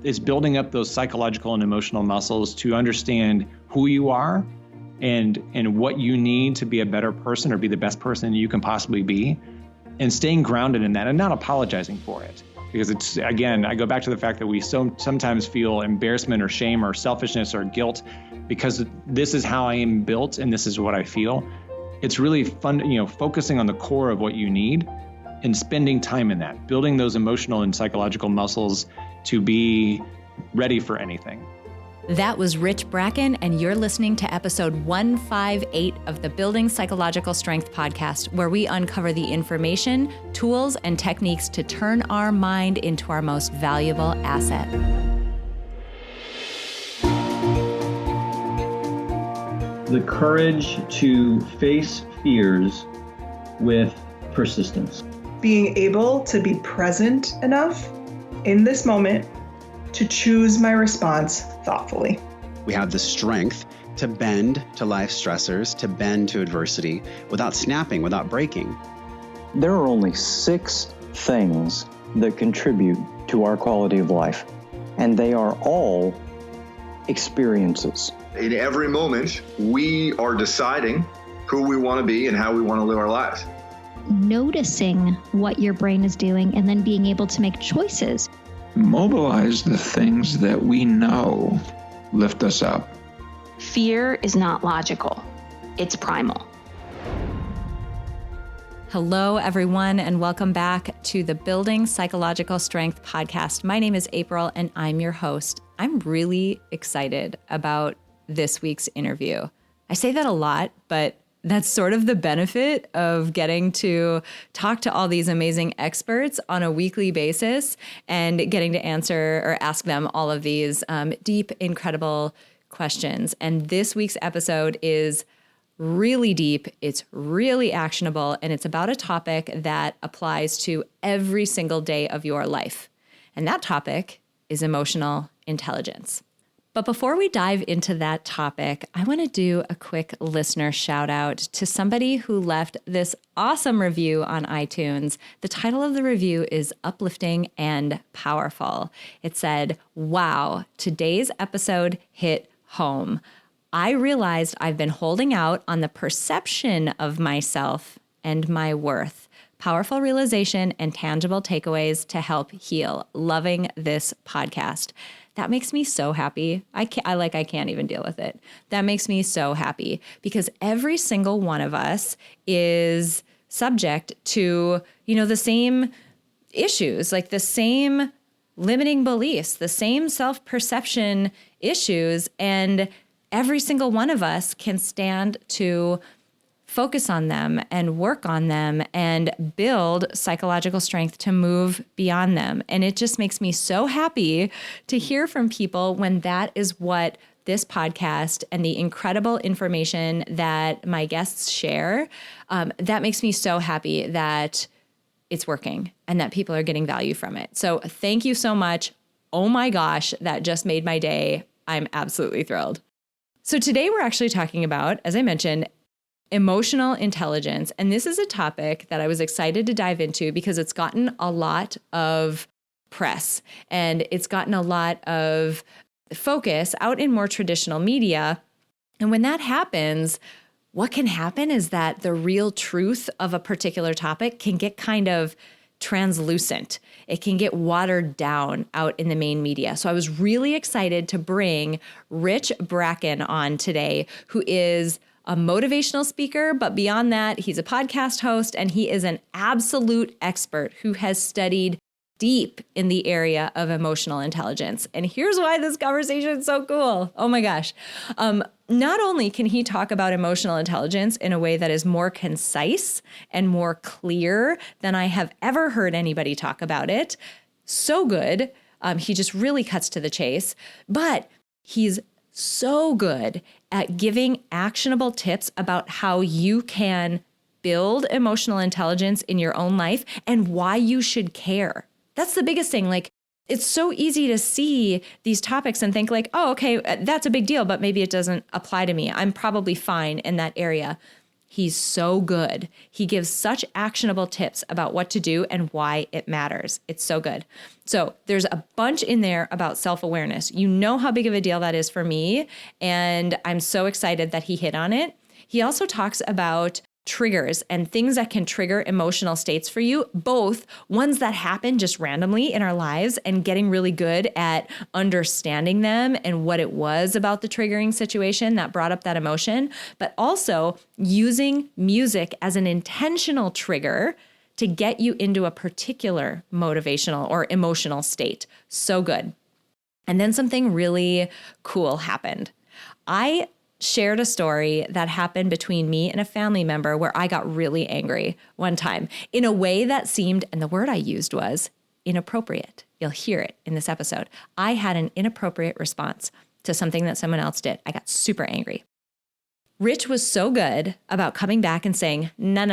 it's building up those psychological and emotional muscles to understand who you are and what you need to be a better person or be the best person you can possibly be, and staying grounded in that and not apologizing for it. Because it's, again, I go back to the fact that we sometimes feel embarrassment or shame or selfishness or guilt because this is how I am built and this is what I feel. It's really fun, focusing on the core of what you need and spending time in that, building those emotional and psychological muscles to be ready for anything. That was Rich Bracken, and you're listening to episode 158 of the Building Psychological Strength podcast, where we uncover the information, tools, and techniques to turn our mind into our most valuable asset. The courage to face fears with persistence. Being able to be present enough in this moment to choose my response thoughtfully. We have the strength to bend to life stressors, to bend to adversity without snapping, without breaking. There are only 6 things that contribute to our quality of life, and they are all experiences. In every moment, we are deciding who we want to be and how we want to live our lives. Noticing what your brain is doing and then being able to make choices. Mobilize the things that we know lift us up. Fear is not logical. It's primal. Hello, everyone, and welcome back to the Building Psychological Strength podcast. My name is April, and I'm your host. I'm really excited about this week's interview. I say that a lot, but that's sort of the benefit of getting to talk to all these amazing experts on a weekly basis and getting to answer or ask them all of these deep, incredible questions. And this week's episode is really deep, it's really actionable, and it's about a topic that applies to every single day of your life. And that topic is emotional intelligence. But before we dive into that topic, I want to do a quick listener shout out to somebody who left this awesome review on iTunes. The title of the review is Uplifting and Powerful. It said, "Wow, today's episode hit home. I realized I've been holding out on the perception of myself and my worth. Powerful realization and tangible takeaways to help heal. Loving this podcast." That makes me so happy. I can't even deal with it. That makes me so happy because every single one of us is subject to, the same issues, like the same limiting beliefs, the same self-perception issues, and every single one of us can stand to focus on them and work on them and build psychological strength to move beyond them. And it just makes me so happy to hear from people when that is what this podcast and the incredible information that my guests share, that makes me so happy that it's working and that people are getting value from it. So thank you so much. Oh my gosh, that just made my day. I'm absolutely thrilled. So today we're actually talking about, as I mentioned, emotional intelligence. And this is a topic that I was excited to dive into because it's gotten a lot of press and it's gotten a lot of focus out in more traditional media. And when that happens, what can happen is that the real truth of a particular topic can get kind of translucent. It can get watered down out in the main media. So I was really excited to bring Rich Bracken on today, who is a motivational speaker, but beyond that, he's a podcast host and he is an absolute expert who has studied deep in the area of emotional intelligence. And here's why this conversation is so cool. Oh my gosh. Not only can he talk about emotional intelligence in a way that is more concise and more clear than I have ever heard anybody talk about it, so good. He just really cuts to the chase, but he's so good at giving actionable tips about how you can build emotional intelligence in your own life and why you should care. That's the biggest thing. Like, it's so easy to see these topics and think like, oh, okay, that's a big deal, but maybe it doesn't apply to me. I'm probably fine in that area. He's so good. He gives such actionable tips about what to do and why it matters. It's so good. So there's a bunch in there about self-awareness. You know how big of a deal that is for me, and I'm so excited that he hit on it. He also talks about triggers and things that can trigger emotional states for you, both ones that happen just randomly in our lives and getting really good at understanding them and what it was about the triggering situation that brought up that emotion, but also using music as an intentional trigger to get you into a particular motivational or emotional state. So good. And then something really cool happened. I shared a story that happened between me and a family member where I got really angry one time in a way that seemed, and the word I used was inappropriate. You'll hear it in this episode. I had an inappropriate response to something that someone else did. I got super angry. Rich was so good about coming back and saying, no.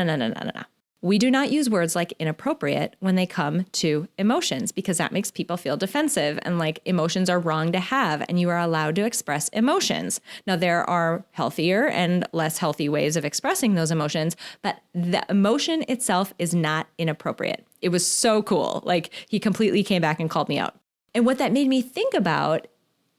We do not use words like inappropriate when they come to emotions because that makes people feel defensive and like emotions are wrong to have and you are allowed to express emotions. Now, there are healthier and less healthy ways of expressing those emotions, but the emotion itself is not inappropriate. It was so cool. Like he completely came back and called me out. And what that made me think about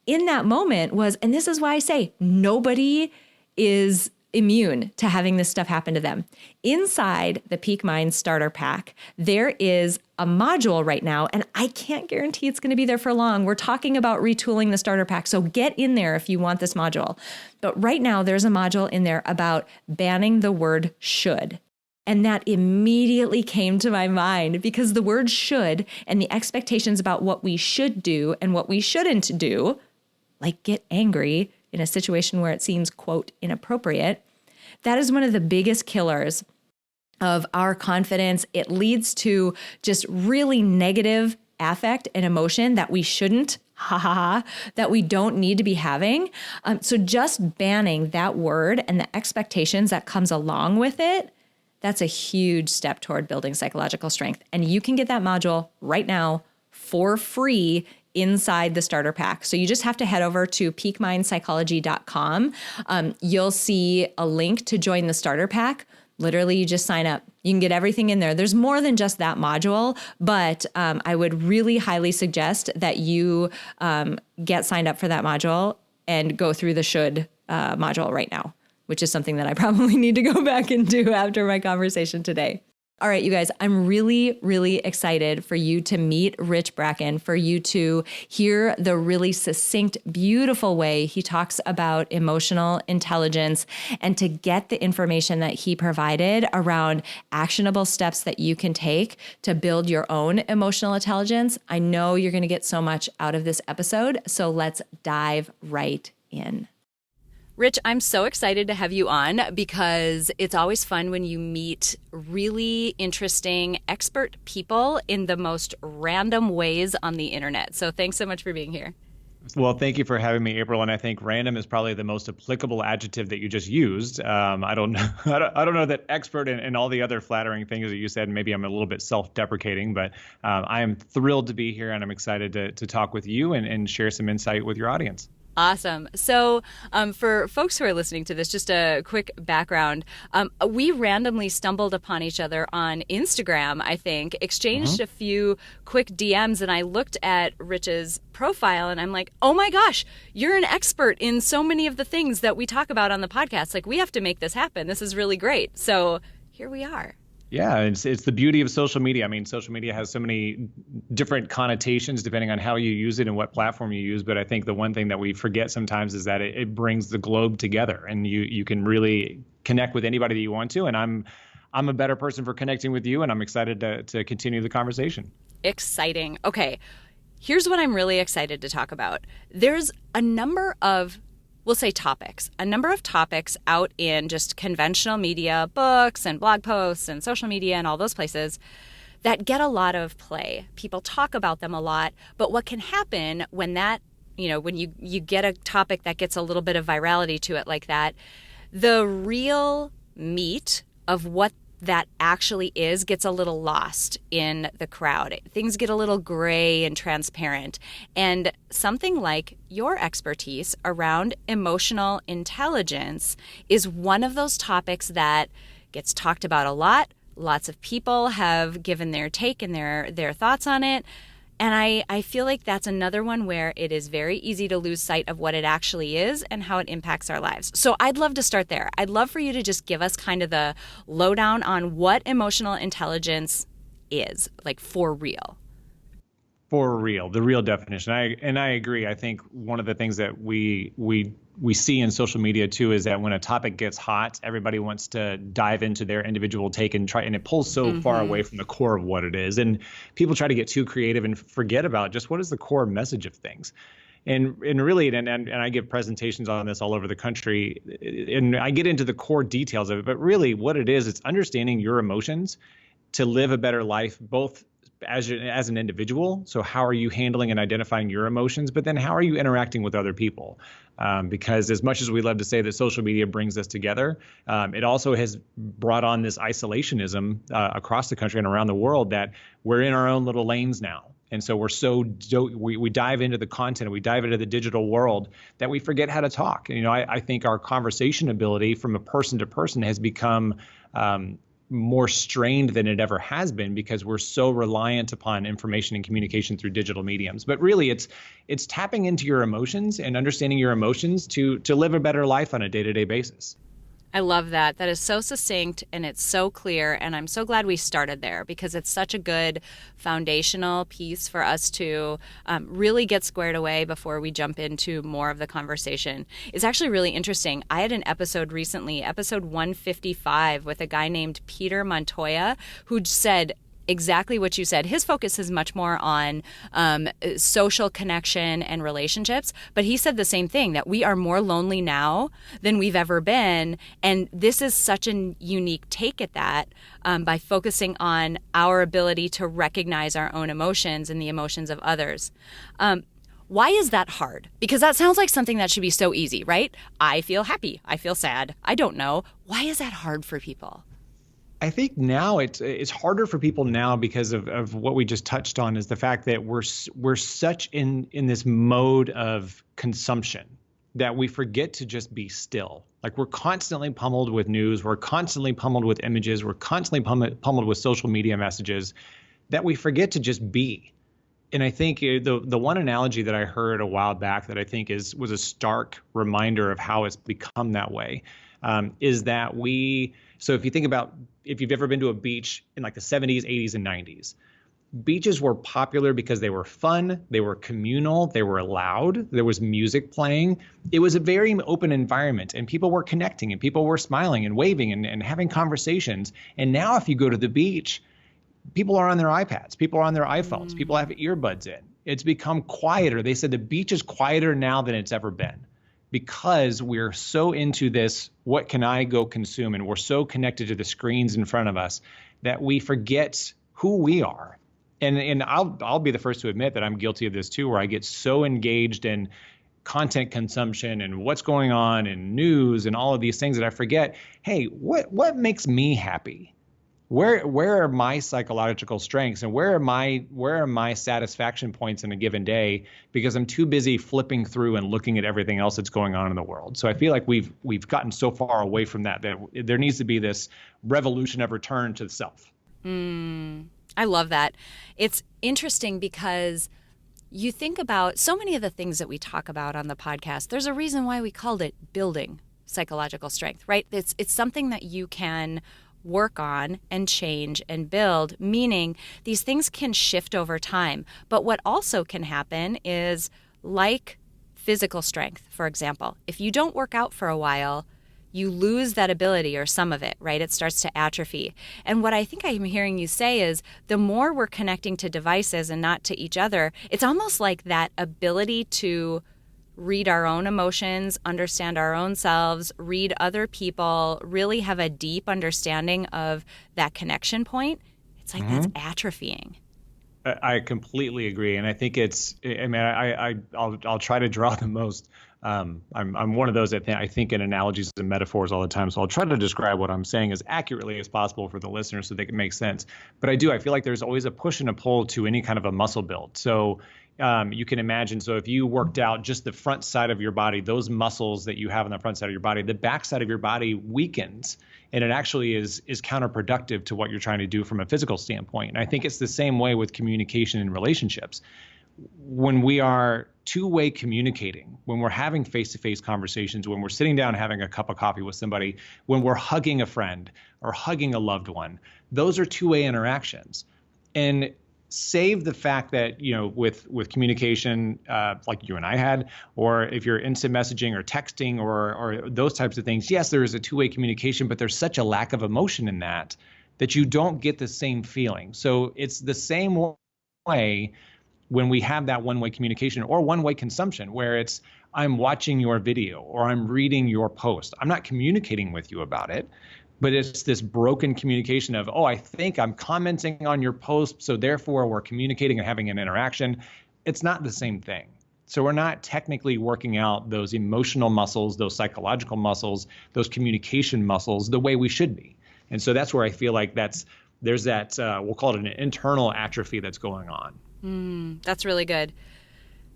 in that moment was, and this is why I say nobody is immune to having this stuff happen to them. Inside the Peak Mind starter pack, there is a module right now, and I can't guarantee it's going to be there for long. We're talking about retooling the starter pack, so get in there if you want this module. But right now, there's a module in there about banning the word should. And that immediately came to my mind because the word should and the expectations about what we should do and what we shouldn't do, like get angry in a situation where it seems, quote, inappropriate, that is one of the biggest killers of our confidence. It leads to just really negative affect and emotion that we shouldn't, that we don't need to be having. So just banning that word and the expectations that comes along with it, that's a huge step toward building psychological strength. And you can get that module right now for free inside the starter pack. So you just have to head over to peakmindpsychology.com. You'll see a link to join the starter pack. Literally, you just sign up. You can get everything in there. There's more than just that module, but I would really highly suggest that you get signed up for that module and go through the should module right now, which is something that I probably need to go back and do after my conversation today. All right, you guys, I'm really, really excited for you to meet Rich Bracken, for you to hear the really succinct, beautiful way he talks about emotional intelligence and to get the information that he provided around actionable steps that you can take to build your own emotional intelligence. I know you're going to get so much out of this episode, so let's dive right in. Rich, I'm so excited to have you on because it's always fun when you meet really interesting expert people in the most random ways on the internet. So thanks so much for being here. Well, thank you for having me, April. And I think random is probably the most applicable adjective that you just used. I don't know that expert and all the other flattering things that you said. Maybe I'm a little bit self-deprecating, but I am thrilled to be here and I'm excited to talk with you and share some insight with your audience. Awesome. So for folks who are listening to this, just a quick background. We randomly stumbled upon each other on Instagram, I think, exchanged a few quick DMs, and I looked at Rich's profile and I'm like, oh my gosh, you're an expert in so many of the things that we talk about on the podcast. Like, we have to make this happen. This is really great. So here we are. Yeah, it's the beauty of social media. I mean, social media has so many different connotations depending on how you use it and what platform you use. But I think the one thing that we forget sometimes is that it brings the globe together, and you can really connect with anybody that you want to. And I'm a better person for connecting with you, and I'm excited to continue the conversation. Exciting. Okay, here's what I'm really excited to talk about. There's a number of a number of topics out in just conventional media, books and blog posts and social media and all those places that get a lot of play. People talk about them a lot, but what can happen when that, when you get a topic that gets a little bit of virality to it like that, the real meat of what that actually is gets a little lost in the crowd. Things get a little gray and transparent. And something like your expertise around emotional intelligence is one of those topics that gets talked about a lot. Lots of people have given their take and their thoughts on it. And I feel like that's another one where it is very easy to lose sight of what it actually is and how it impacts our lives. So I'd love to start there. I'd love for you to just give us kind of the lowdown on what emotional intelligence is, like for real. For real, the real definition. I agree. I think one of the things that we see in social media too is that when a topic gets hot, everybody wants to dive into their individual take and it pulls so far away from the core of what it is. And people try to get too creative and forget about just what is the core message of things. And really, and I give presentations on this all over the country, and I get into the core details of it. But really, what it is, it's understanding your emotions to live a better life, both as an individual. So how are you handling and identifying your emotions? But then how are you interacting with other people? Because as much as we love to say that social media brings us together, it also has brought on this isolationism across the country and around the world that we're in our own little lanes now. And so we dive into the content, we dive into the digital world that we forget how to talk. And, I think our conversation ability from a person to person has become more strained than it ever has been because we're so reliant upon information and communication through digital mediums. But really, it's tapping into your emotions and understanding your emotions to live a better life on a day-to-day basis. I love that. That is so succinct and it's so clear. And I'm so glad we started there because it's such a good foundational piece for us to really get squared away before we jump into more of the conversation. It's actually really interesting. I had an episode recently, episode 155, with a guy named Peter Montoya, who said exactly what you said. His focus is much more on social connection and relationships, but he said the same thing, that we are more lonely now than we've ever been. And this is such a unique take at that by focusing on our ability to recognize our own emotions and the emotions of others. Why is that hard? Because that sounds like something that should be so easy, right? I feel happy. I feel sad. I don't know. Why is that hard for people? I think now it's harder for people now because of what we just touched on, is the fact that we're such in this mode of consumption that we forget to just be still. Like, we're constantly pummeled with news, we're constantly pummeled with images, we're constantly pummeled with social media messages, that we forget to just be. And I think the one analogy that I heard a while back that I think was a stark reminder of how it's become that way, is that so if you think about, if you've ever been to a beach in like the 70s, 80s, and 90s, beaches were popular because they were fun, they were communal, they were loud, there was music playing. It was a very open environment, and people were connecting, and people were smiling and waving and having conversations. And now if you go to the beach, people are on their iPads, people are on their iPhones, people have earbuds in. It's become quieter. They said the beach is quieter now than it's ever been, because we're so into this, what can I go consume? And we're so connected to the screens in front of us that we forget who we are. And I'll be the first to admit that I'm guilty of this too, where I get so engaged in content consumption and what's going on in news and all of these things that I forget, hey, what makes me happy? Where are my psychological strengths, and where are my satisfaction points in a given day? Because I'm too busy flipping through and looking at everything else that's going on in the world. So I feel like we've gotten so far away from that there needs to be this revolution of return to the self. I love that. It's interesting because you think about so many of the things that we talk about on the podcast. There's a reason why we called it building psychological strength, right? It's something that you can work on and change and build, meaning these things can shift over time. But what also can happen is, like physical strength, for example, if you don't work out for a while, you lose that ability, or some of it, right? It starts to atrophy. And what I think I'm hearing you say is, the more we're connecting to devices and not to each other, it's almost like that ability to read our own emotions, understand our own selves, read other people, really have a deep understanding of that connection point. It's like that's atrophying. I completely agree. And I think I'll try to draw the most I'm one of those that I think in analogies and metaphors all the time. So I'll try to describe what I'm saying as accurately as possible for the listeners so they can make sense. But I feel like there's always a push and a pull to any kind of a muscle build. So you can imagine, so if you worked out just the front side of your body, those muscles that you have on the front side of your body, the back side of your body weakens. And it actually is counterproductive to what you're trying to do from a physical standpoint. And I think it's the same way with communication and relationships. When we are two-way communicating, when we're having face-to-face conversations, when we're sitting down having a cup of coffee with somebody, when we're hugging a friend or hugging a loved one, those are two-way interactions. And save the fact that, with communication like you and I had, or if you're instant messaging or texting or those types of things, yes, there is a two-way communication, but there's such a lack of emotion in that you don't get the same feeling. So it's the same way when we have that one-way communication or one-way consumption, where it's I'm watching your video or I'm reading your post. I'm not communicating with you about it, but it's this broken communication of, I think I'm commenting on your post, so therefore we're communicating and having an interaction. It's not the same thing. So we're not technically working out those emotional muscles, those psychological muscles, those communication muscles the way we should be. And so that's where I feel like there's that, we'll call it an internal atrophy that's going on. That's really good.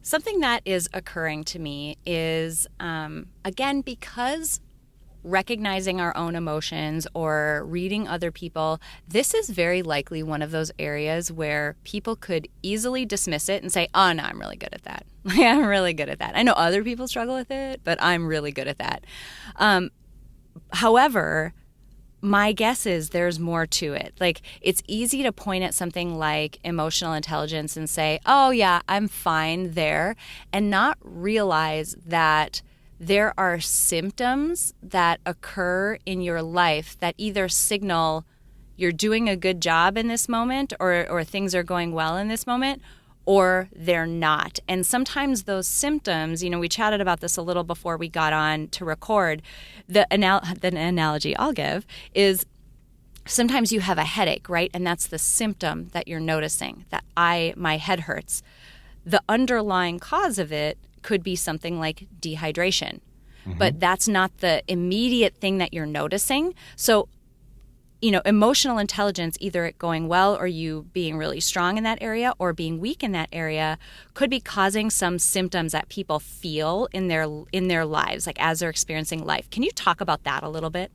Something that is occurring to me is, again, because recognizing our own emotions or reading other people, this is very likely one of those areas where people could easily dismiss it and say, oh, no, I'm really good at that. I'm really good at that. I know other people struggle with it, but I'm really good at that. However, my guess is there's more to it. Like, it's easy to point at something like emotional intelligence and say, oh, yeah, I'm fine there, and not realize that there are symptoms that occur in your life that either signal you're doing a good job in this moment or things are going well in this moment, or they're not. And sometimes those symptoms, we chatted about this a little before we got on to record. The analogy I'll give is sometimes you have a headache, right? And that's the symptom that you're noticing, that my head hurts. The underlying cause of it could be something like dehydration, but that's not the immediate thing that you're noticing. So, emotional intelligence, either it going well or you being really strong in that area or being weak in that area, could be causing some symptoms that people feel in their lives, like as they're experiencing life. Can you talk about that a little bit?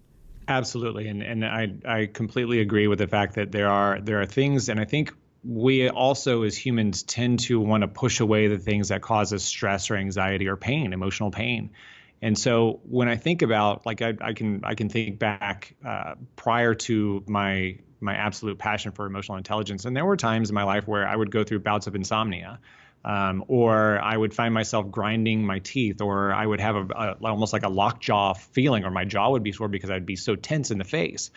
Absolutely. And I completely agree with the fact that there are things, and I think we also as humans tend to want to push away the things that cause us stress or anxiety or pain, emotional pain. And so when I think about, like, I can think back prior to my absolute passion for emotional intelligence, and there were times in my life where I would go through bouts of insomnia, or I would find myself grinding my teeth, or I would have almost like a lockjaw feeling, or my jaw would be sore because I'd be so tense in the face.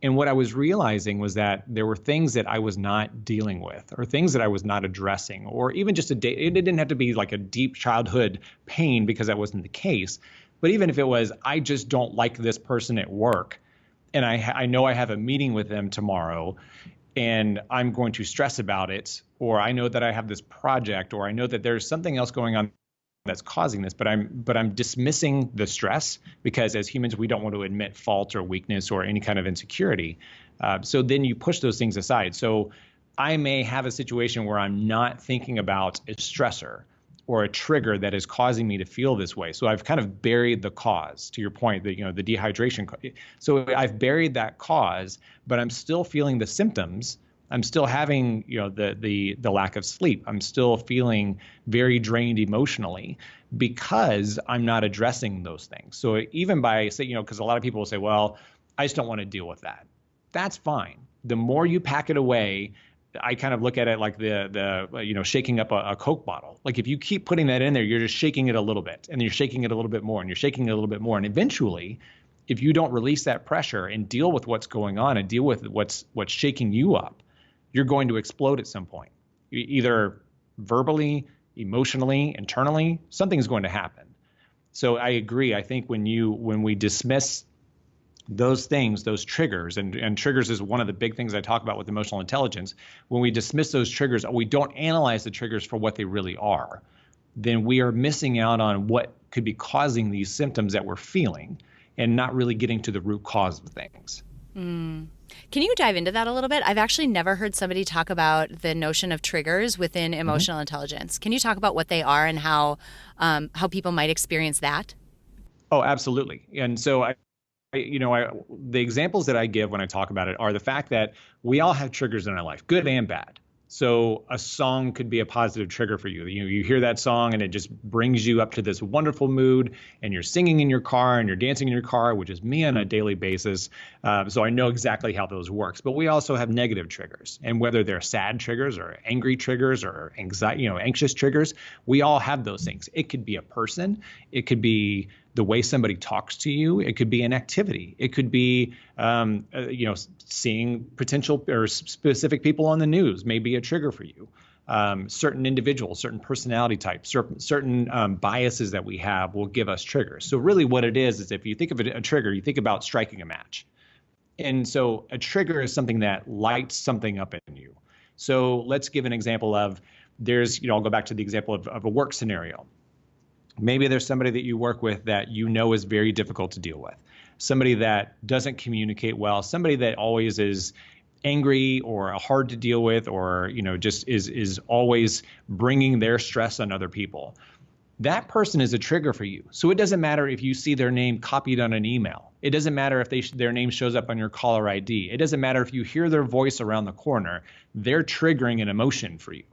And what I was realizing was that there were things that I was not dealing with, or things that I was not addressing, or even just it didn't have to be like a deep childhood pain, because that wasn't the case. But even if it was, I just don't like this person at work, and I know I have a meeting with them tomorrow, and I'm going to stress about it, or I know that I have this project, or I know that there's something else going on that's causing this, but I'm dismissing the stress, because as humans, we don't want to admit fault or weakness or any kind of insecurity. So then you push those things aside. So I may have a situation where I'm not thinking about a stressor or a trigger that is causing me to feel this way. So I've kind of buried the cause, to your point, that, the dehydration. So I've buried that cause, but I'm still feeling the symptoms. I'm still having, the lack of sleep. I'm still feeling very drained emotionally because I'm not addressing those things. So even by saying, because a lot of people will say, well, I just don't want to deal with that. That's fine. The more you pack it away, I kind of look at it like the shaking up a Coke bottle. Like, if you keep putting that in there, you're just shaking it a little bit, and you're shaking it a little bit more, and you're shaking it a little bit more. And eventually, if you don't release that pressure and deal with what's going on and deal with what's shaking you up, you're going to explode at some point, either verbally, emotionally, internally. Something's going to happen. So I agree. I think when we dismiss those things, those triggers, and triggers is one of the big things I talk about with emotional intelligence. When we dismiss those triggers, or we don't analyze the triggers for what they really are, then we are missing out on what could be causing these symptoms that we're feeling and not really getting to the root cause of things. Can you dive into that a little bit? I've actually never heard somebody talk about the notion of triggers within emotional intelligence. Can you talk about what they are and how people might experience that? Oh, absolutely. And so the examples that I give when I talk about it are the fact that we all have triggers in our life, good and bad. So a song could be a positive trigger for you. You hear that song and it just brings you up to this wonderful mood, and you're singing in your car and you're dancing in your car, which is me on a daily basis. So I know exactly how those works. But we also have negative triggers, and whether they're sad triggers or angry triggers or anxious triggers, we all have those things. It could be a person, it could be the way somebody talks to you. It could be an activity. It could be, seeing potential or specific people on the news may be a trigger for you. Certain individuals, certain personality types, certain biases that we have will give us triggers. So really what it is if you think of a trigger, you think about striking a match. And so a trigger is something that lights something up in you. So let's give an example of I'll go back to the example of a work scenario. Maybe there's somebody that you work with that you know is very difficult to deal with, somebody that doesn't communicate well, somebody that always is angry or hard to deal with, or just is always bringing their stress on other people. That person is a trigger for you. So it doesn't matter if you see their name copied on an email. It doesn't matter if their name shows up on your caller ID. It doesn't matter if you hear their voice around the corner. They're triggering an emotion for you.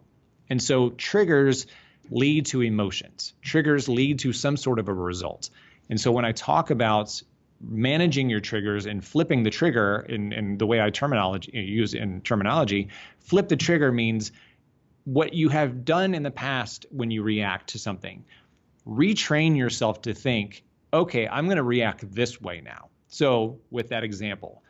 And so triggers lead to emotions. Triggers lead to some sort of a result. And so when I talk about managing your triggers and flipping the trigger in the way I use in terminology, flip the trigger means what you have done in the past when you react to something. Retrain yourself to think, okay, I'm going to react this way now. So with that example,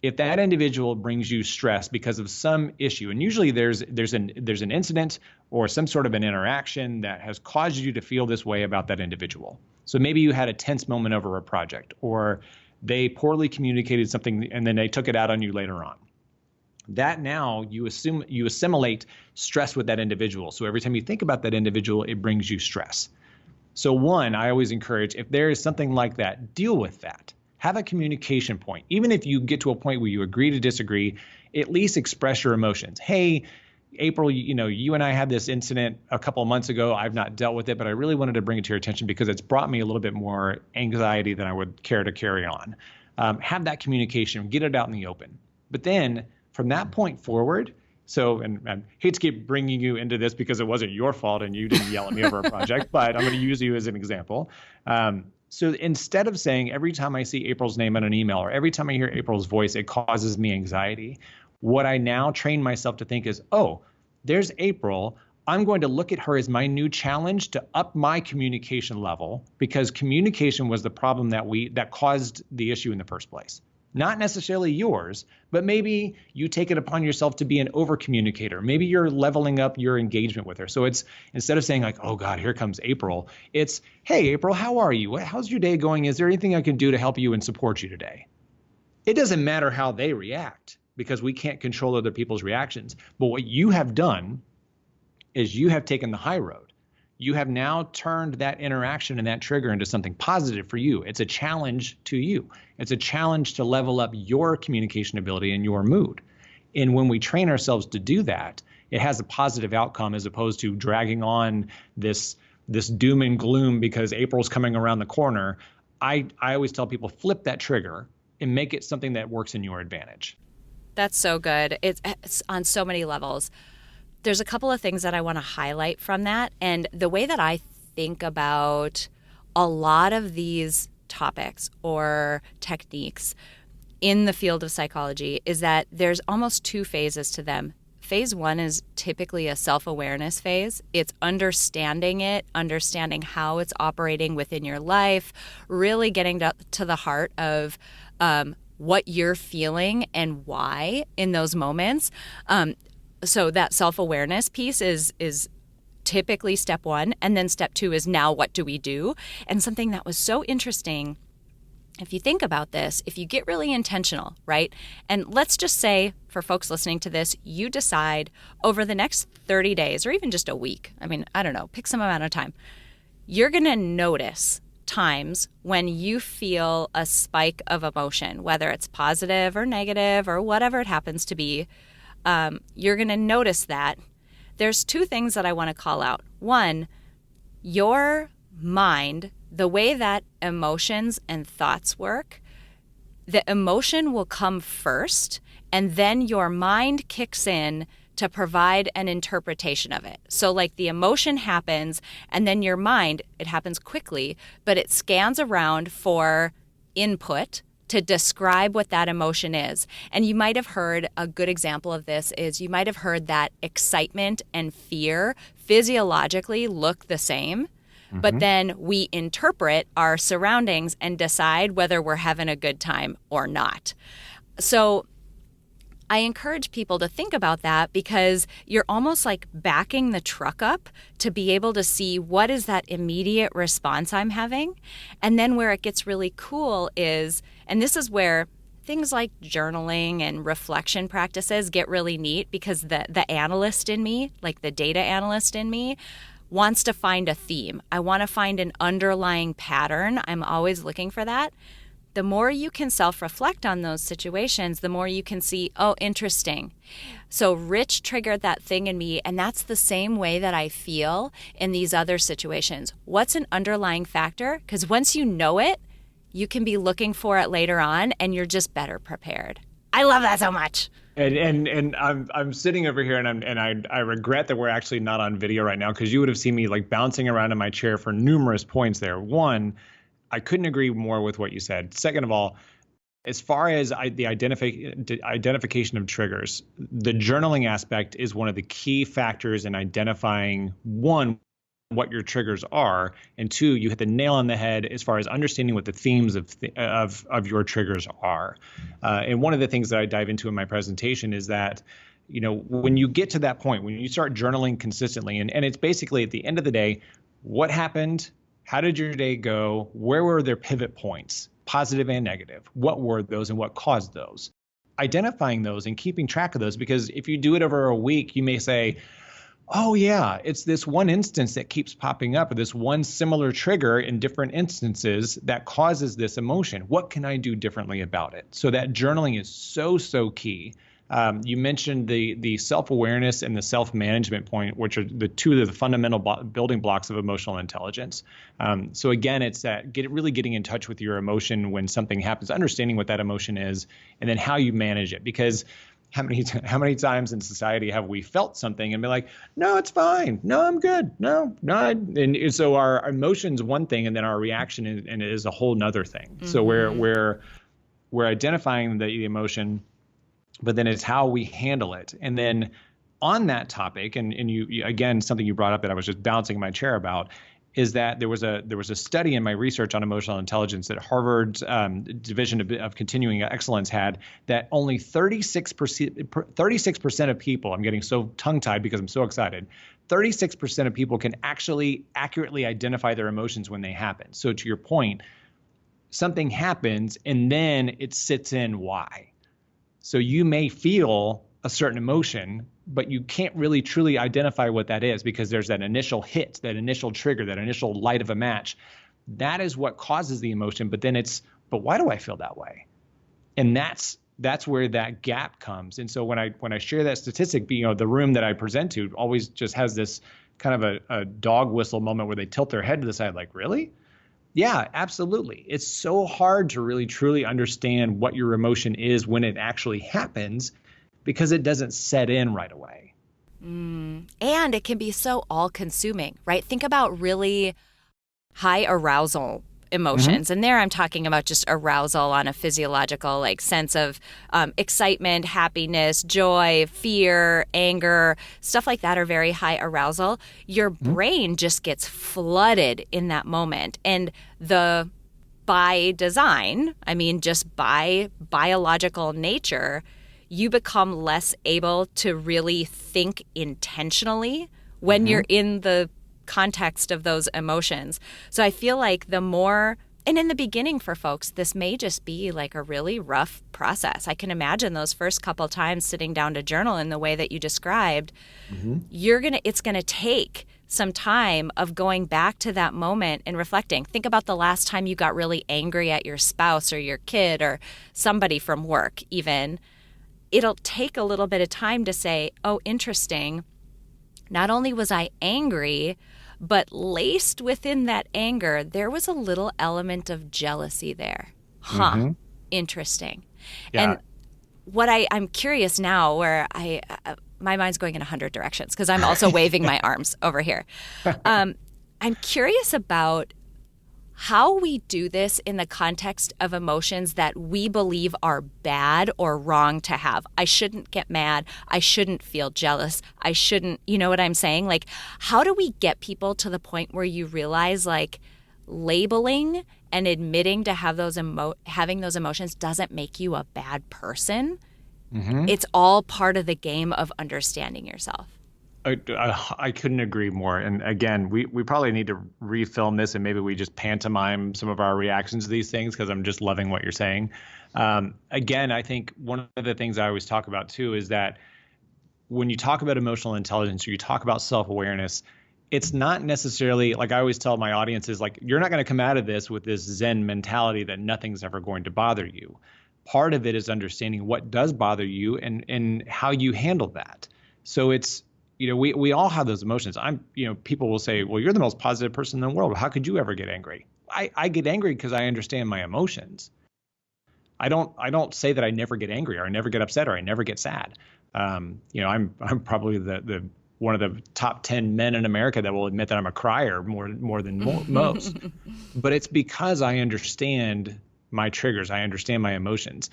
if that individual brings you stress because of some issue, and usually there's an incident or some sort of an interaction that has caused you to feel this way about that individual. So maybe you had a tense moment over a project, or they poorly communicated something and then they took it out on you later on. That now you assimilate stress with that individual. So every time you think about that individual, it brings you stress. So one, I always encourage, if there is something like that, deal with that. Have a communication point. Even if you get to a point where you agree to disagree, at least express your emotions. Hey, April, you and I had this incident a couple of months ago. I've not dealt with it, but I really wanted to bring it to your attention because it's brought me a little bit more anxiety than I would care to carry on. Have that communication, get it out in the open. But then from that point forward, and I hate to keep bringing you into this because it wasn't your fault and you didn't yell at me over a project, but I'm going to use you as an example. So instead of saying every time I see April's name on an email or every time I hear April's voice, it causes me anxiety, what I now train myself to think is, oh, there's April. I'm going to look at her as my new challenge to up my communication level, because communication was the problem that caused the issue in the first place. Not necessarily yours, but maybe you take it upon yourself to be an over communicator. Maybe you're leveling up your engagement with her. So it's, instead of saying like, oh God, here comes April, it's, hey, April, how are you? How's your day going? Is there anything I can do to help you and support you today? It doesn't matter how they react because we can't control other people's reactions. But what you have done is you have taken the high road. You have now turned that interaction and that trigger into something positive for you. It's a challenge to you. It's a challenge to level up your communication ability and your mood. And when we train ourselves to do that, it has a positive outcome as opposed to dragging on this doom and gloom because April's coming around the corner. I always tell people, flip that trigger and make it something that works in your advantage. That's so good. It's on so many levels. There's a couple of things that I want to highlight from that. And the way that I think about a lot of these topics or techniques in the field of psychology is that there's almost two phases to them. Phase one is typically a self-awareness phase. It's understanding how it's operating within your life, really getting to the heart of what you're feeling and why in those moments. So that self-awareness piece is typically step one. And then step two is now what do we do? And something that was so interesting, if you think about this, if you get really intentional, right? And let's just say for folks listening to this, you decide over the next 30 days or even just a week, I mean, I don't know, pick some amount of time, you're going to notice times when you feel a spike of emotion, whether it's positive or negative or whatever it happens to be. You're going to notice that. There's two things that I want to call out. One, your mind, the way that emotions and thoughts work, the emotion will come first, and then your mind kicks in to provide an interpretation of it. So like the emotion happens, and then your mind, it happens quickly, but it scans around for input to describe what that emotion is. And you might have heard, a good example of this is you might have heard that excitement and fear physiologically look the same, but then we interpret our surroundings and decide whether we're having a good time or not. So I encourage people to think about that, because you're almost like backing the truck up to be able to see what is that immediate response I'm having. And then where it gets really cool is, and this is where things like journaling and reflection practices get really neat, because the analyst in me, like the data analyst in me, wants to find a theme. I want to find an underlying pattern. I'm always looking for that. The more you can self-reflect on those situations, the more you can see, oh, interesting. So Rich triggered that thing in me, and that's the same way that I feel in these other situations. What's an underlying factor? Because once you know it, you can be looking for it later on, and you're just better prepared. I love that so much. And I'm sitting over here, and I regret that we're actually not on video right now, because you would have seen me like bouncing around in my chair for numerous points there. One, I couldn't agree more with what you said. Second of all, as far as the identification of triggers, the journaling aspect is one of the key factors in identifying, one, what your triggers are, and two, you hit the nail on the head as far as understanding what the themes of your triggers are. And one of the things that I dive into in my presentation is that, you know, when you get to that point, when you start journaling consistently, and it's basically at the end of the day, what happened? How did your day go? Where were their pivot points, positive and negative? What were those and what caused those? Identifying those and keeping track of those, because if you do it over a week, you may say, oh yeah, it's this one instance that keeps popping up, or this one similar trigger in different instances that causes this emotion. What can I do differently about it? So that journaling is so key. You mentioned the self-awareness and the self-management point, which are the two of the fundamental building blocks of emotional intelligence. So again, it's that really getting in touch with your emotion when something happens, understanding what that emotion is, and then how you manage it. Because how many times in society have we felt something and been like, no, it's fine. No, I'm good. No. And so our emotion's one thing, and then our reaction is a whole nother thing. Mm-hmm. So we're identifying the emotion, but then it's how we handle it. And then on that topic, and you again, something you brought up that I was just bouncing my chair about, is that there was a study in my research on emotional intelligence that Harvard's Division of Continuing Excellence had, that only 36% of people, I'm getting so tongue-tied because I'm so excited, 36% of people can actually accurately identify their emotions when they happen. So to your point, something happens and then it sits in why. So you may feel a certain emotion, but you can't really truly identify what that is, because there's that initial hit, that initial trigger, that initial light of a match. That is what causes the emotion. But then but why do I feel that way? And that's where that gap comes. And so when I share that statistic, the room that I present to always just has this kind of a dog whistle moment where they tilt their head to the side, like, really? Yeah, absolutely. It's so hard to really truly understand what your emotion is when it actually happens, because it doesn't set in right away. And it can be so all-consuming, right? Think about really high arousal emotions. Mm-hmm. And there I'm talking about just arousal on a physiological sense of excitement, happiness, joy, fear, anger, stuff like that are very high arousal. Your brain just gets flooded in that moment. And by design, just by biological nature, you become less able to really think intentionally when you're in the context of those emotions. So I feel like the more, and in the beginning for folks, this may just be like a really rough process. I can imagine those first couple times sitting down to journal in the way that you described, it's going to take some time of going back to that moment and reflecting. Think about the last time you got really angry at your spouse or your kid or somebody from work even. It'll take a little bit of time to say, oh, interesting. Not only was I angry, but laced within that anger, there was a little element of jealousy there. Interesting. Yeah. And what I'm curious now, where my mind's going in 100 directions because I'm also waving my arms over here. I'm curious about how we do this in the context of emotions that we believe are bad or wrong to have. I shouldn't get mad. I shouldn't feel jealous. I shouldn't, you know what I'm saying? Like, how do we get people to the point where you realize, like, labeling and admitting to having those emotions doesn't make you a bad person? It's all part of the game of understanding yourself. I couldn't agree more. And again, we probably need to refilm this and maybe we just pantomime some of our reactions to these things because I'm just loving what you're saying. Again, I think one of the things I always talk about too is that when you talk about emotional intelligence or you talk about self-awareness, it's not necessarily, like I always tell my audiences, like, you're not going to come out of this with this Zen mentality that nothing's ever going to bother you. Part of it is understanding what does bother you and how you handle that. So it's, we all have those emotions. People will say, well, you're the most positive person in the world. How could you ever get angry? I get angry because I understand my emotions. I don't say that I never get angry or I never get upset or I never get sad. I'm probably the one of the top 10 men in America that will admit that I'm a crier more than most. But it's because I understand my triggers. I understand my emotions.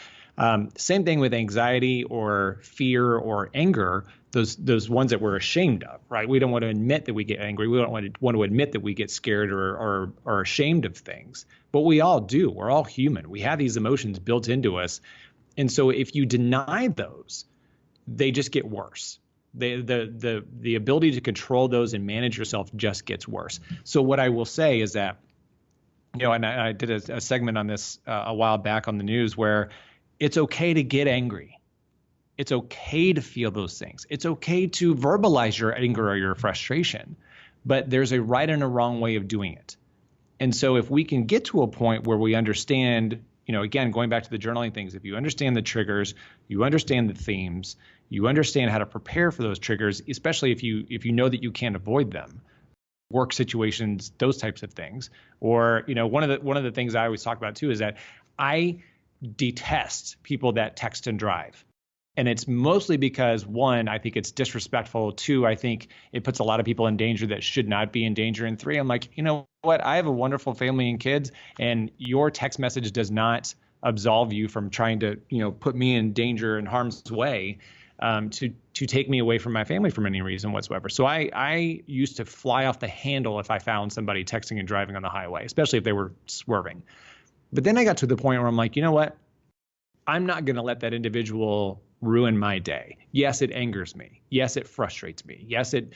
Same thing with anxiety or fear or anger, those ones that we're ashamed of, right? We don't want to admit that we get angry. We don't want to admit that we get scared or ashamed of things. But we all do. We're all human. We have these emotions built into us. And so if you deny those, they just get worse. The ability to control those and manage yourself just gets worse. So what I will say is that, and I did a segment on this a while back on the news where it's okay to get angry. It's okay to feel those things. It's okay to verbalize your anger or your frustration, but there's a right and a wrong way of doing it. And so if we can get to a point where we understand, again, going back to the journaling things, if you understand the triggers, you understand the themes, you understand how to prepare for those triggers, especially if you know that you can't avoid them, work situations, those types of things. Or, one of the things I always talk about too is that I detest people that text and drive. And it's mostly because, one, I think it's disrespectful. Two, I think it puts a lot of people in danger that should not be in danger. And three, I'm like, you know what? I have a wonderful family and kids, and your text message does not absolve you from trying to, put me in danger and harm's way, to take me away from my family for any reason whatsoever. So I used to fly off the handle if I found somebody texting and driving on the highway, especially if they were swerving. But then I got to the point where I'm like, you know what? I'm not going to let that individual ruin my day. Yes, it angers me. Yes, it frustrates me. Yes, it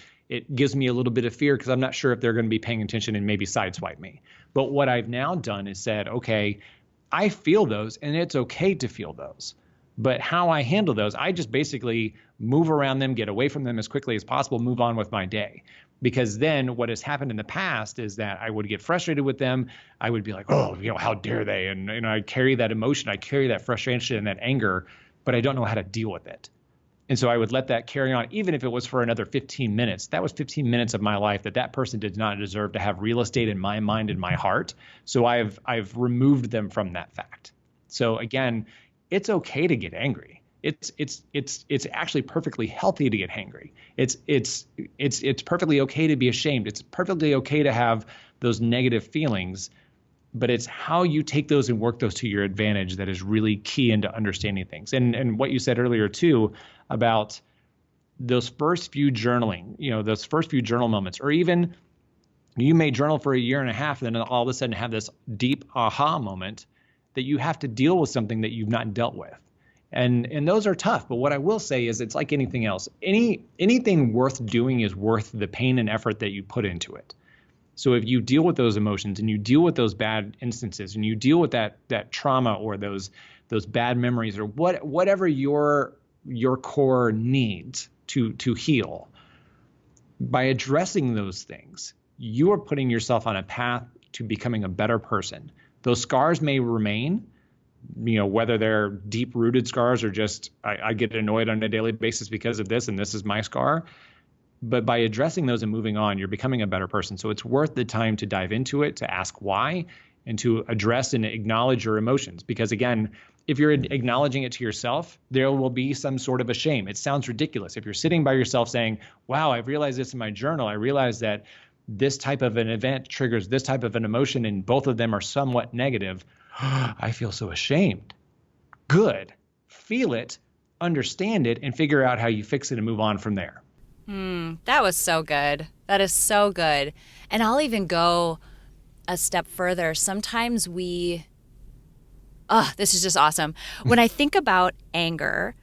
gives me a little bit of fear because I'm not sure if they're going to be paying attention and maybe sideswipe me. But what I've now done is said, okay, I feel those and it's okay to feel those. But how I handle those, I just basically move around them, get away from them as quickly as possible, move on with my day. Because then what has happened in the past is that I would get frustrated with them. I would be like, oh, how dare they? And I carry that emotion, I carry that frustration and that anger, but I don't know how to deal with it. And so I would let that carry on, even if it was for another 15 minutes. That was 15 minutes of my life that person did not deserve to have real estate in my mind and my heart. So I've removed them from that fact. So again, it's okay to get angry. It's actually perfectly healthy to get angry. It's perfectly okay to be ashamed. It's perfectly okay to have those negative feelings, but it's how you take those and work those to your advantage that is really key into understanding things. And what you said earlier too about those first few journaling, those first few journal moments, or even you may journal for a year and a half and then all of a sudden have this deep aha moment that you have to deal with something that you've not dealt with. And those are tough. But what I will say is it's like anything else. Anything worth doing is worth the pain and effort that you put into it. So if you deal with those emotions and you deal with those bad instances and you deal with that trauma or those bad memories or whatever your core needs to heal, by addressing those things, you are putting yourself on a path to becoming a better person. Those scars may remain, whether they're deep-rooted scars or just I get annoyed on a daily basis because of this and this is my scar. But by addressing those and moving on, you're becoming a better person. So it's worth the time to dive into it, to ask why, and to address and acknowledge your emotions. Because again, if you're acknowledging it to yourself, there will be some sort of a shame. It sounds ridiculous. If you're sitting by yourself saying, wow, I've realized this in my journal. I realized that this type of an event triggers this type of an emotion, and both of them are somewhat negative. I feel so ashamed. Good. Feel it, understand it, and figure out how you fix it and move on from there. That was so good. That is so good. And I'll even go a step further. Sometimes this is just awesome. When I think about anger,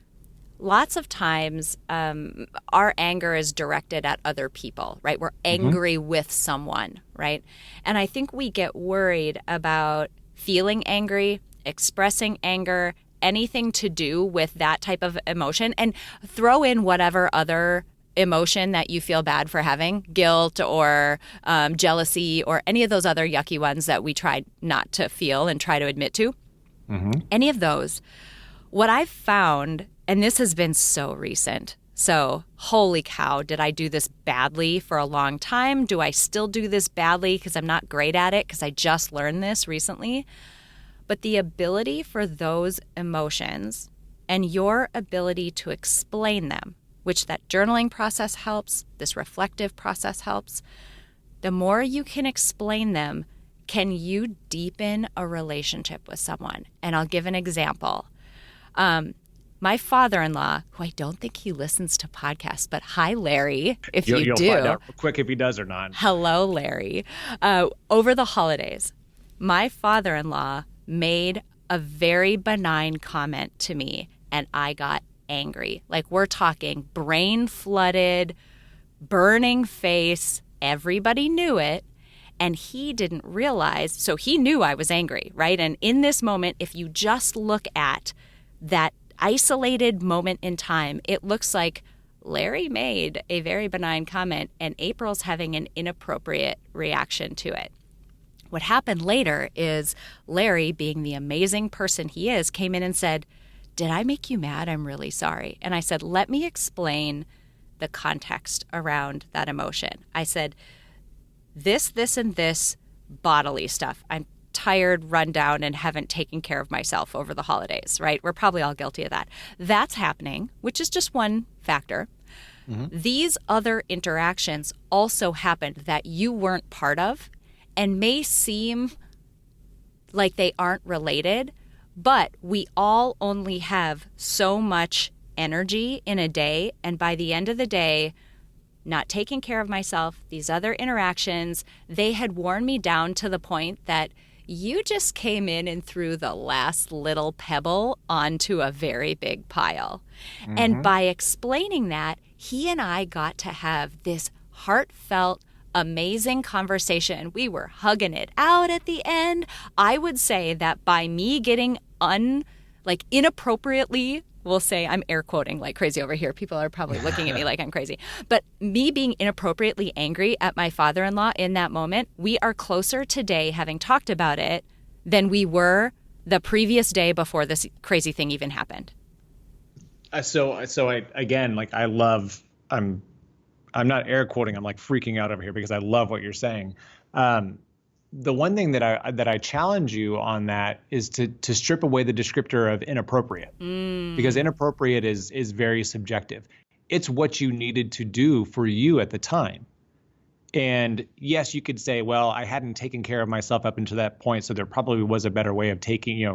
lots of times our anger is directed at other people, right? We're angry with someone, right? And I think we get worried about feeling angry, expressing anger, anything to do with that type of emotion, and throw in whatever other emotion that you feel bad for having, guilt or jealousy or any of those other yucky ones that we try not to feel and try to admit to. Any of those. What I've found, and this has been so recent, so holy cow, did I do this badly for a long time? Do I still do this badly because I'm not great at it because I just learned this recently? But the ability for those emotions and your ability to explain them, which that journaling process helps, this reflective process helps, the more you can explain them, can you deepen a relationship with someone? And I'll give an example. My father-in-law, who I don't think he listens to podcasts, but hi, Larry, if you You'll do. Find out real quick if he does or not. Hello, Larry. Over the holidays, my father-in-law made a very benign comment to me, and I got angry. Like, we're talking brain flooded, burning face. Everybody knew it. And he didn't realize, so he knew I was angry, right? And in this moment, if you just look at that isolated moment in time, it looks like Larry made a very benign comment and April's having an inappropriate reaction to it. What happened later is Larry, being the amazing person he is, came in and said, "Did I make you mad? I'm really sorry." And I said, "Let me explain the context around that emotion." I said, this, and this bodily stuff. I'm tired, run down, and haven't taken care of myself over the holidays, right? We're probably all guilty of that. That's happening, which is just one factor. These other interactions also happened that you weren't part of and may seem like they aren't related, but we all only have so much energy in a day, and by the end of the day, not taking care of myself, these other interactions, they had worn me down to the point that you just came in and threw the last little pebble onto a very big pile. And by explaining that, he and I got to have this heartfelt, amazing conversation. We were hugging it out at the end. I would say that by me getting inappropriately, we'll say, I'm air quoting like crazy over here. People are probably looking at me like I'm crazy. But me being inappropriately angry at my father-in-law in that moment, we are closer today, having talked about it, than we were the previous day before this crazy thing even happened. So I again, like, I love, I'm not air quoting, I'm like freaking out over here because I love what you're saying. The one thing that I challenge you on that is to strip away the descriptor of inappropriate, because inappropriate is very subjective. It's what you needed to do for you at the time. And yes, you could say, well, I hadn't taken care of myself up until that point, so there probably was a better way of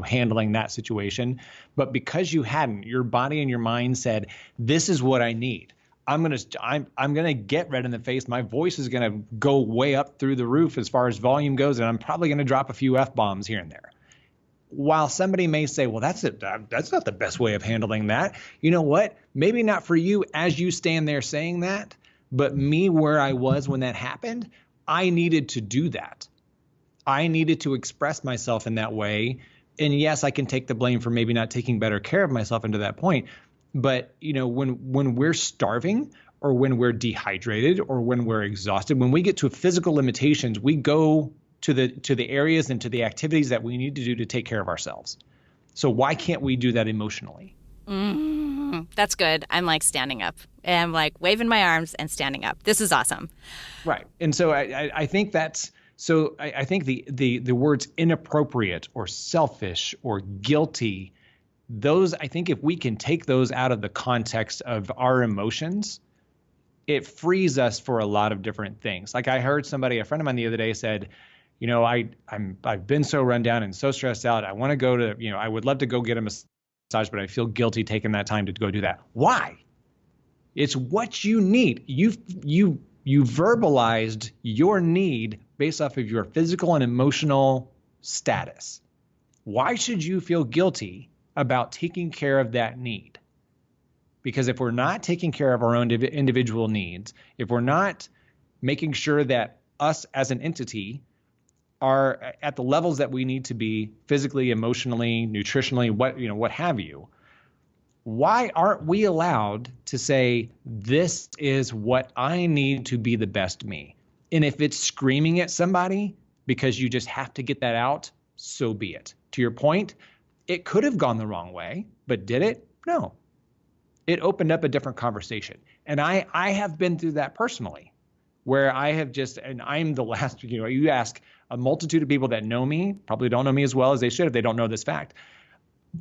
handling that situation. But because you hadn't, your body and your mind said, this is what I need. I'm gonna get red in the face. My voice is gonna go way up through the roof as far as volume goes, and I'm probably gonna drop a few F-bombs here and there. While somebody may say, well, that's not the best way of handling that. You know what? Maybe not for you as you stand there saying that, but me, where I was when that happened, I needed to do that. I needed to express myself in that way. And yes, I can take the blame for maybe not taking better care of myself into that point. But, when we're starving or when we're dehydrated or when we're exhausted. When we get to physical limitations, we go to the areas and to the activities that we need to do to take care of ourselves. So why can't we do that emotionally? That's good. I'm like standing up and I'm like waving my arms and standing up. This is awesome. Right. And so I think that's, so I think the words inappropriate or selfish or guilty, those, I think if we can take those out of the context of our emotions, it frees us for a lot of different things. Like I heard a friend of mine the other day said, you know, I've been so run down and so stressed out. I want to go to, I would love to go get a massage, but I feel guilty taking that time to go do that. Why? It's what you need. You verbalized your need based off of your physical and emotional status. Why should you feel guilty about taking care of that need? Because if we're not taking care of our own individual needs, if we're not making sure that us as an entity are at the levels that we need to be physically, emotionally, nutritionally, what have you, why aren't we allowed to say, this is what I need to be the best me? And if it's screaming at somebody because you just have to get that out, so be it. To your point, it could have gone the wrong way, but did it? No. It opened up a different conversation. And I have been through that personally, where I have and I'm the last, you ask a multitude of people that know me, probably don't know me as well as they should if they don't know this fact.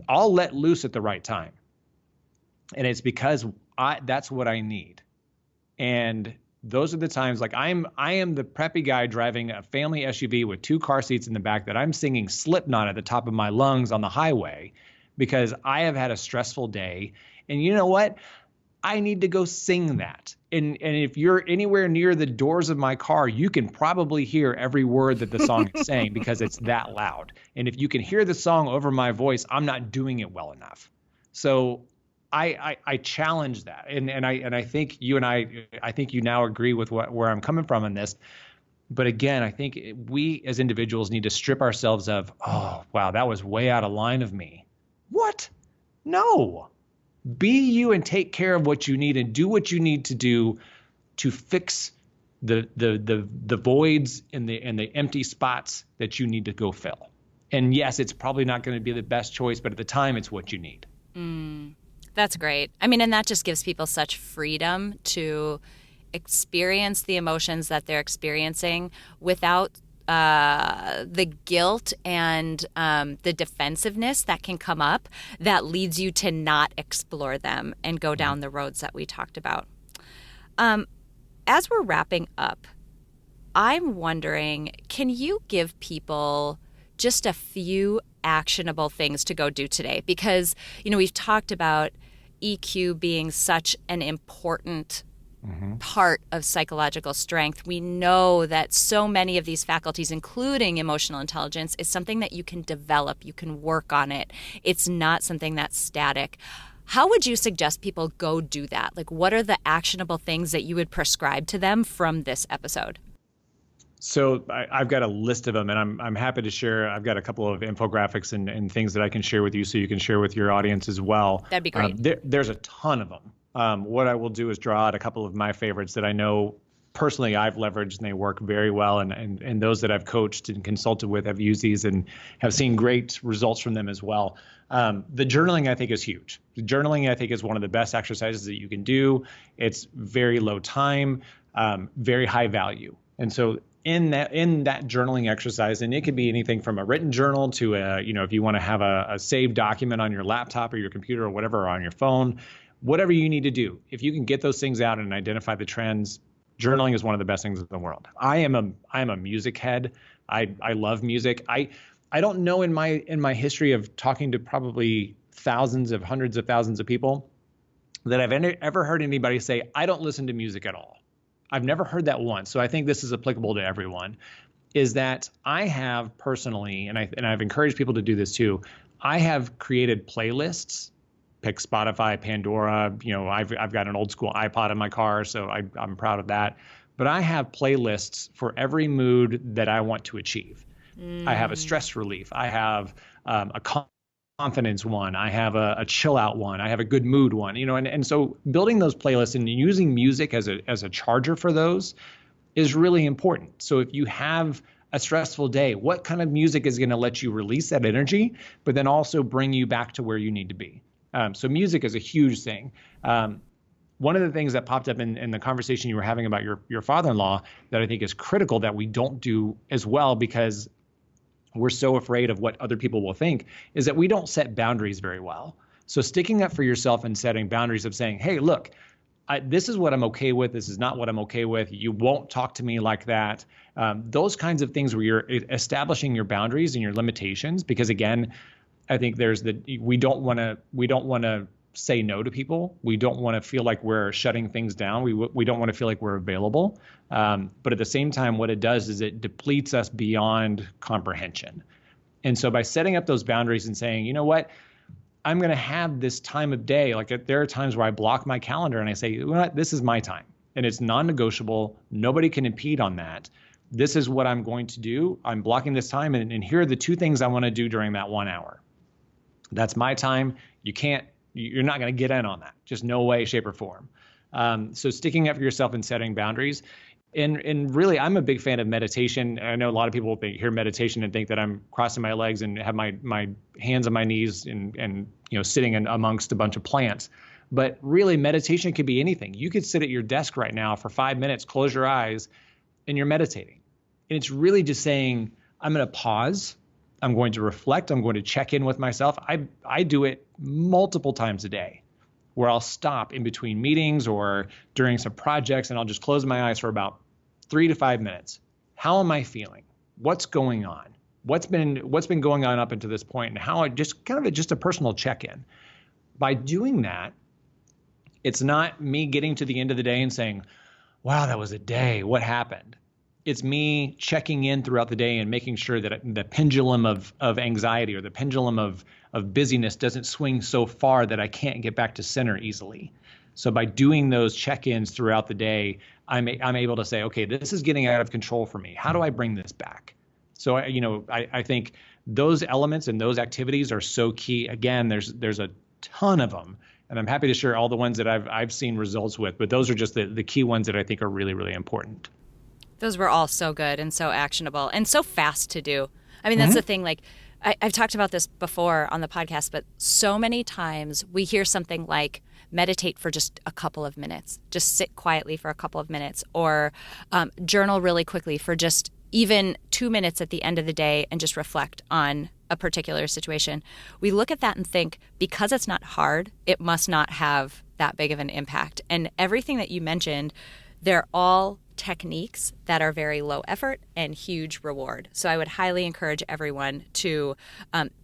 I'll let loose at the right time. And it's because that's what I need. And those are the times, like I am the preppy guy driving a family SUV with 2 car seats in the back that I'm singing Slipknot at the top of my lungs on the highway because I have had a stressful day. And you know what? I need to go sing that. And if you're anywhere near the doors of my car, you can probably hear every word that the song is saying because it's that loud. And if you can hear the song over my voice, I'm not doing it well enough. So I challenge that. And I think I think you now agree with where I'm coming from in this. But again, I think we as individuals need to strip ourselves of, oh, wow, that was way out of line of me. What? No. Be you and take care of what you need and do what you need to do to fix the voids and the empty spots that you need to go fill. And yes, it's probably not going to be the best choice, but at the time, it's what you need. That's great. I mean, and that just gives people such freedom to experience the emotions that they're experiencing without the guilt and the defensiveness that can come up that leads you to not explore them and go down the roads that we talked about. As we're wrapping up, I'm wondering, can you give people just a few actionable things to go do today? Because, we've talked about EQ being such an important part of psychological strength. We know that so many of these faculties, including emotional intelligence, is something that you can develop. You can work on it. It's not something that's static. How would you suggest people go do that? Like, what are the actionable things that you would prescribe to them from this episode? So I've got a list of them, and I'm happy to share. I've got a couple of infographics and things that I can share with you so you can share with your audience as well. That'd be great. There's a ton of them. What I will do is draw out a couple of my favorites that I know personally I've leveraged and they work very well. And those that I've coached and consulted with have used these and have seen great results from them as well. The journaling, I think, is huge. The journaling, I think, is one of the best exercises that you can do. It's very low time, very high value. And so in that journaling exercise, and it could be anything from a written journal to if you want to have a saved document on your laptop or your computer or whatever, or on your phone, whatever you need to do. If you can get those things out and identify the trends, journaling is one of the best things in the world. I am a music head. I love music. I don't know in my history of talking to probably hundreds of thousands of people that I've ever heard anybody say, I don't listen to music at all. I've never heard that once. So I think this is applicable to everyone, is that I have personally, and I've encouraged people to do this too, I have created playlists, pick Spotify, Pandora, I've got an old school iPod in my car, so I'm proud of that. But I have playlists for every mood that I want to achieve. I have a stress relief. I have a confidence one, I have a chill out one, I have a good mood one, and so building those playlists and using music as a charger for those is really important. So if you have a stressful day, what kind of music is going to let you release that energy, but then also bring you back to where you need to be? So music is a huge thing. One of the things that popped up in the conversation you were having about your father-in-law that I think is critical that we don't do as well because we're so afraid of what other people will think is that we don't set boundaries very well. So sticking up for yourself and setting boundaries of saying, hey, look, this is what I'm okay with. This is not what I'm okay with. You won't talk to me like that. Those kinds of things where you're establishing your boundaries and your limitations, because again, I think we don't want to say no to people. We don't want to feel like we're shutting things down. We don't want to feel like we're available. But at the same time, what it does is it depletes us beyond comprehension. And so by setting up those boundaries and saying, you know what, I'm going to have this time of day. Like there are times where I block my calendar and I say, you know what, this is my time and it's non-negotiable. Nobody can impede on that. This is what I'm going to do. I'm blocking this time. And here are the two things I want to do during that 1 hour. That's my time. You're not going to get in on that. Just no way, shape, or form. So sticking up for yourself and setting boundaries. And really, I'm a big fan of meditation. I know a lot of people hear meditation and think that I'm crossing my legs and have my hands on my knees and sitting amongst a bunch of plants. But really, meditation could be anything. You could sit at your desk right now for 5 minutes, close your eyes, and you're meditating. And it's really just saying, I'm going to pause. I'm going to reflect. I'm going to check in with myself. I do it multiple times a day where I'll stop in between meetings or during some projects and I'll just close my eyes for about 3 to 5 minutes. How am I feeling? What's going on? What's been going on up until this point, and how just a personal check-in. By doing that, it's not me getting to the end of the day and saying, wow, that was a day. What happened? It's me checking in throughout the day and making sure that the pendulum of anxiety or the pendulum of busyness doesn't swing so far that I can't get back to center easily. So by doing those check-ins throughout the day, I'm able to say, okay, this is getting out of control for me. How do I bring this back? So I think those elements and those activities are so key. Again, there's a ton of them, and I'm happy to share all the ones that I've seen results with. But those are just the key ones that I think are really, really important. Those were all so good and so actionable and so fast to do. I mean, that's the thing. Like, I've talked about this before on the podcast, but so many times we hear something like meditate for just a couple of minutes, just sit quietly for a couple of minutes, or journal really quickly for just even 2 minutes at the end of the day and just reflect on a particular situation. We look at that and think, because it's not hard, it must not have that big of an impact. And everything that you mentioned, they're all techniques that are very low effort and huge reward. So I would highly encourage everyone to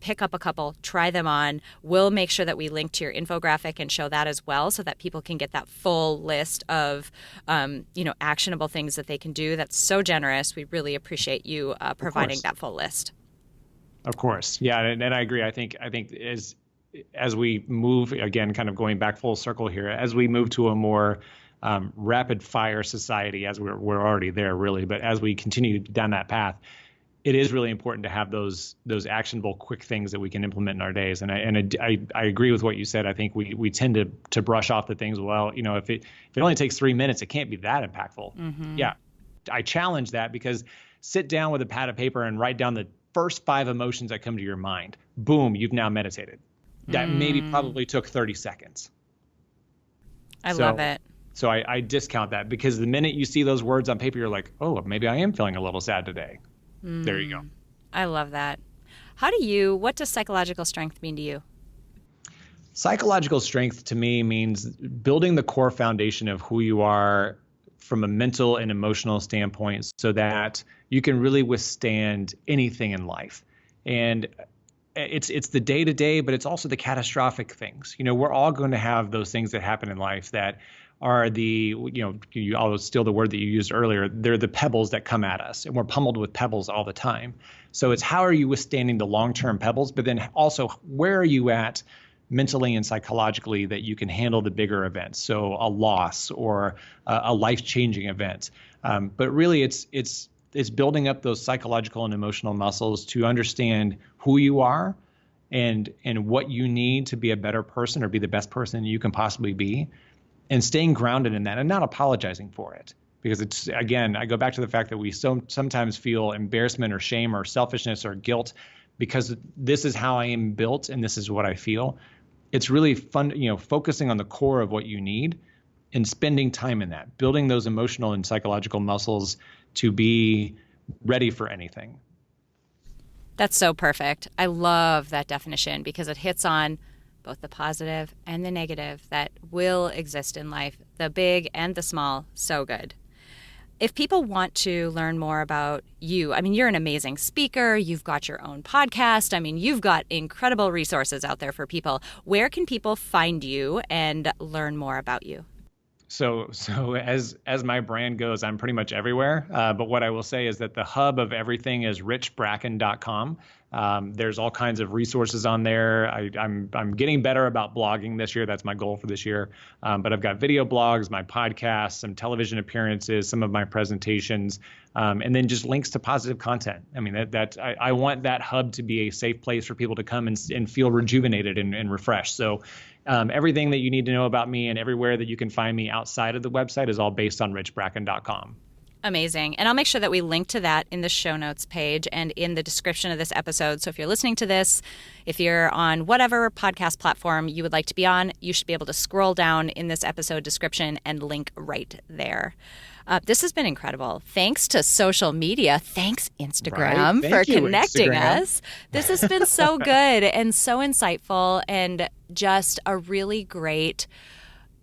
pick up a couple, try them on. We'll make sure that we link to your infographic and show that as well so that people can get that full list of actionable things that they can do. That's so generous. We really appreciate you providing that full list. Of course. Yeah. And I agree. I think as we move, again, kind of going back full circle here, as we move to a more rapid fire society, as we're already there really, but as we continue down that path, it is really important to have those actionable quick things that we can implement in our days. And I agree with what you said. I think we tend to brush off the things. Well, if it only takes 3 minutes, it can't be that impactful. Mm-hmm. Yeah. I challenge that, because sit down with a pad of paper and write down the first 5 emotions that come to your mind. Boom, you've now meditated. That maybe probably took 30 seconds. I love it. So I discount that, because the minute you see those words on paper, you're like, oh, maybe I am feeling a little sad today. There you go. I love that. What does psychological strength mean to you? Psychological strength to me means building the core foundation of who you are from a mental and emotional standpoint so that you can really withstand anything in life. And it's the day-to-day, but it's also the catastrophic things. We're all going to have those things that happen in life that are I'll steal the word that you used earlier. They're the pebbles that come at us, and we're pummeled with pebbles all the time. So it's how are you withstanding the long-term pebbles, but then also where are you at mentally and psychologically that you can handle the bigger events? So a loss or a life-changing event. But really it's building up those psychological and emotional muscles to understand who you are and what you need to be a better person or be the best person you can possibly be, and staying grounded in that and not apologizing for it. Because it's, again, I go back to the fact that we sometimes feel embarrassment or shame or selfishness or guilt because this is how I am built and this is what I feel. It's really fun, focusing on the core of what you need and spending time in that, building those emotional and psychological muscles to be ready for anything. That's so perfect. I love that definition because it hits on both the positive and the negative that will exist in life, the big and the small. So good. If people want to learn more about you, I mean, you're an amazing speaker. You've got your own podcast. I mean, you've got incredible resources out there for people. Where can people find you and learn more about you? So as my brand goes, I'm pretty much everywhere. But what I will say is that the hub of everything is richbracken.com. There's all kinds of resources on there. I'm getting better about blogging this year. That's my goal for this year. But I've got video blogs, my podcasts, some television appearances, some of my presentations, and then just links to positive content. I mean, I want that hub to be a safe place for people to come and feel rejuvenated and refreshed. So everything that you need to know about me and everywhere that you can find me outside of the website is all based on richbracken.com. Amazing. And I'll make sure that we link to that in the show notes page and in the description of this episode. So if you're listening to this, if you're on whatever podcast platform you would like to be on, you should be able to scroll down in this episode description and link right there. This has been incredible. Thanks to social media. Thanks, Instagram, for connecting us. This has been so good and so insightful and just a really great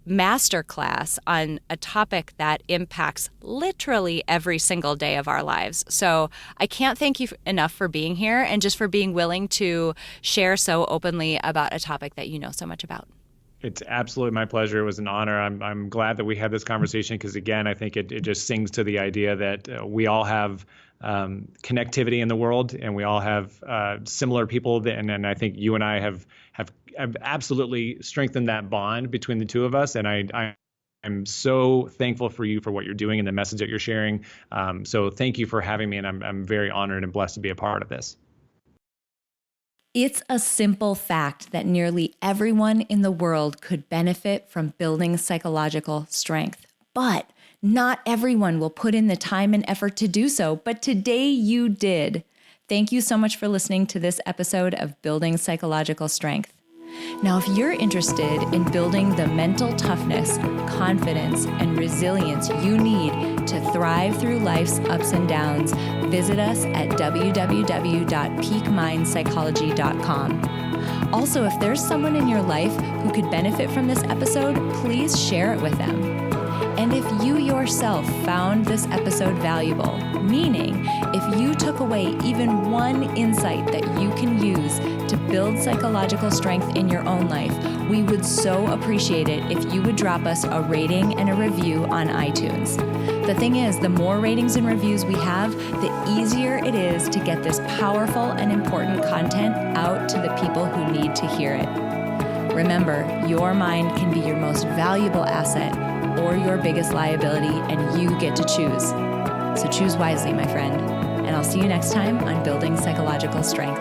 masterclass on a topic that impacts literally every single day of our lives. So I can't thank you enough for being here and just for being willing to share so openly about a topic that you know so much about. It's absolutely my pleasure. It was an honor. I'm glad that we had this conversation because, again, I think it just sings to the idea that we all have connectivity in the world and we all have similar people. And I think you and I have absolutely strengthened that bond between the two of us. And I'm so thankful for you for what you're doing and the message that you're sharing. So thank you for having me. And I'm very honored and blessed to be a part of this. It's a simple fact that nearly everyone in the world could benefit from building psychological strength, but not everyone will put in the time and effort to do so. But today you did. Thank you so much for listening to this episode of Building Psychological Strength. Now, if you're interested in building the mental toughness, confidence, and resilience you need to thrive through life's ups and downs, visit us at www.peakmindpsychology.com. Also, if there's someone in your life who could benefit from this episode, please share it with them. And if you yourself found this episode valuable, meaning if you took away even one insight that you can use to build psychological strength in your own life, we would so appreciate it if you would drop us a rating and a review on iTunes. The thing is, the more ratings and reviews we have, the easier it is to get this powerful and important content out to the people who need to hear it. Remember, your mind can be your most valuable asset or your biggest liability, and you get to choose. So choose wisely, my friend. And I'll see you next time on Building Psychological Strength.